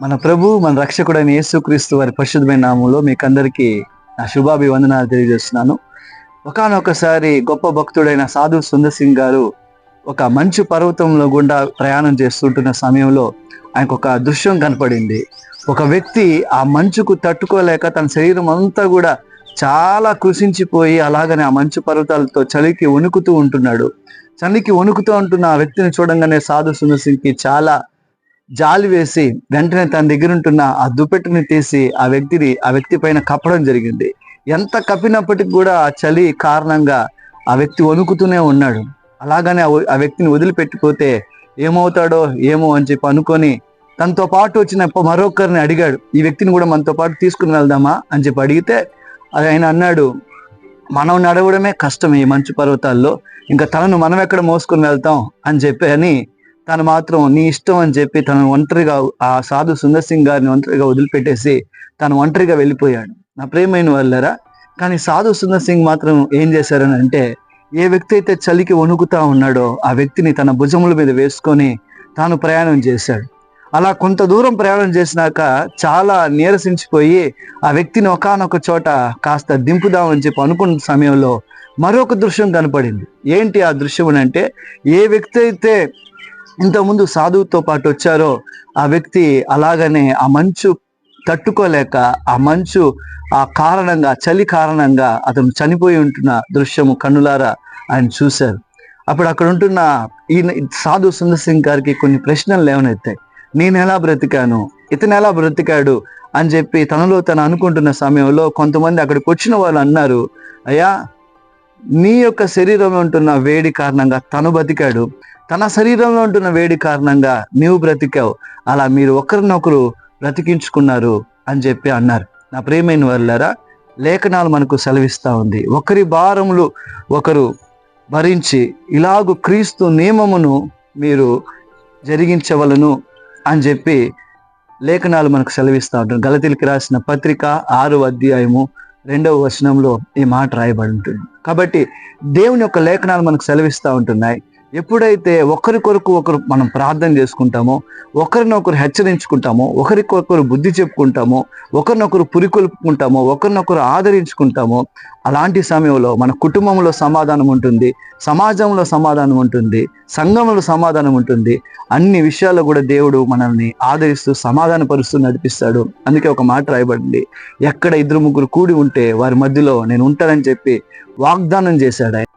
మన ప్రభు మన రక్షకుడైన యేసుక్రీస్తు వారి పరిశుద్ధమైన నామంలో మీకందరికీ నా శుభాభివందనాలు తెలియజేస్తున్నాను. ఒకానొకసారి గొప్ప భక్తుడైన సాధు సుందర్ సింగ్ గారు ఒక మంచు పర్వతంలో గుండా ప్రయాణం చేస్తుంటున్న సమయంలో ఆయనకు ఒక దృశ్యం కనపడింది. ఒక వ్యక్తి ఆ మంచుకు తట్టుకోలేక తన శరీరం అంతా కూడా చాలా కృషించిపోయి అలాగనే ఆ మంచు పర్వతాలతో చలికి వణుకుతూ ఉంటున్నాడు. చలికి వణుకుతూ ఉంటున్న ఆ వ్యక్తిని చూడంగానే సాధు సుందర్ సింగ్ కి చాలా జాలి వేసి వెంటనే తన దగ్గర ఉంటున్న ఆ దుప్పటిని తీసి ఆ వ్యక్తి పైన కప్పడం జరిగింది. ఎంత కప్పినప్పటికి కూడా ఆ చలి కారణంగా ఆ వ్యక్తి వణుకుతూనే ఉన్నాడు. అలాగనే ఆ వ్యక్తిని వదిలిపెట్టిపోతే ఏమవుతాడో ఏమో అని చెప్పి అనుకొని తనతో పాటు వచ్చిన మరొకరిని అడిగాడు, ఈ వ్యక్తిని కూడా మనతో పాటు తీసుకుని వెళ్దామా అని చెప్పి అడిగితే ఆయన అన్నాడు, మనం నడవడమే కష్టం ఈ మంచు పర్వతాల్లో, ఇంకా తనను మనం ఎక్కడ మోసుకుని వెళ్తాం అని చెప్పి అని తను మాత్రం నీ ఇష్టం అని చెప్పి తను ఒంటరిగా ఆ సాధు సుందర్ సింగ్ గారిని ఒంటరిగా వదిలిపెట్టేసి తను ఒంటరిగా వెళ్ళిపోయాడు. నా ప్రియమైన వాళ్ళరా, కానీ సాధు సుందర్ సింగ్ మాత్రం ఏం చేశారని అంటే, ఏ వ్యక్తి అయితే చలికి వణుకుతా ఉన్నాడో ఆ వ్యక్తిని తన భుజముల మీద వేసుకొని తాను ప్రయాణం చేశాడు. అలా కొంత దూరం ప్రయాణం చేసినాక చాలా నీరసించిపోయి ఆ వ్యక్తిని ఒకానొక చోట కాస్త దింపుదామని చెప్పి అనుకున్న సమయంలో మరొక దృశ్యం కనపడింది. ఏంటి ఆ దృశ్యం అంటే, ఏ వ్యక్తి అయితే ఇంతకుముందు సాధువుతో పాటు వచ్చారో ఆ వ్యక్తి అలాగనే ఆ మంచు తట్టుకోలేక ఆ కారణంగా చలి కారణంగా అతను చనిపోయి ఉంటున్న దృశ్యము కన్నులారా ఆయన చూశారు. అప్పుడు అక్కడ ఉంటున్న ఈ సాధు సుందర్ సింగ్ గారికి కొన్ని ప్రశ్నలు లేవనెత్తాయి. నేను ఎలా బ్రతికాను, ఇతను ఎలా బ్రతికాడు అని చెప్పి తనలో తను అనుకుంటున్న సమయంలో కొంతమంది అక్కడికి వచ్చిన వాళ్ళు అన్నారు, అయ్యా నీ యొక్క శరీరంలో ఉంటున్న వేడి కారణంగా తను బతికాడు, తన శరీరంలో ఉంటున్న వేడి కారణంగా నీవు బ్రతికావు, అలా మీరు ఒకరినొకరు బ్రతికించుకున్నారు అని చెప్పి అన్నారు. నా ప్రియమైన వాళ్ళారా, లేఖనాలు మనకు సెలవిస్తూ ఉంది, ఒకరి భారములు ఒకరు భరించి ఇలాగు క్రీస్తు నియమమును మీరు జరిగించవలను అని చెప్పి లేఖనాలు మనకు సెలవిస్తూ ఉంటారు. గలతీయులకు రాసిన పత్రిక 6వ అధ్యాయము 2వ వచనంలో ఈ మాట రాయబడి ఉంటుంది. కాబట్టి దేవుని యొక్క లేఖనాలు మనకు సెలవిస్తూ ఉంటున్నాయి. ఎప్పుడైతే ఒకరి కొరకు ఒకరు మనం ప్రార్థన చేసుకుంటామో, ఒకరినొకరు హెచ్చరించుకుంటామో, ఒకరికొకరు బుద్ధి చెప్పుకుంటామో, ఒకరినొకరు పురికొల్పుకుంటామో, ఒకరినొకరు ఆదరించుకుంటామో, అలాంటి సమయంలో మన కుటుంబంలో సమాధానం ఉంటుంది, సమాజంలో సమాధానం ఉంటుంది, సంఘంలో సమాధానం ఉంటుంది. అన్ని విషయాల్లో కూడా దేవుడు మనల్ని ఆదరిస్తూ సమాధానపరుస్తూ నడిపిస్తాడు. అందుకే ఒక మాట రాయబడింది, ఎక్కడ 2-3 కూడి ఉంటే వారి మధ్యలో నేను ఉంటానని చెప్పి వాగ్దానం చేశాడు.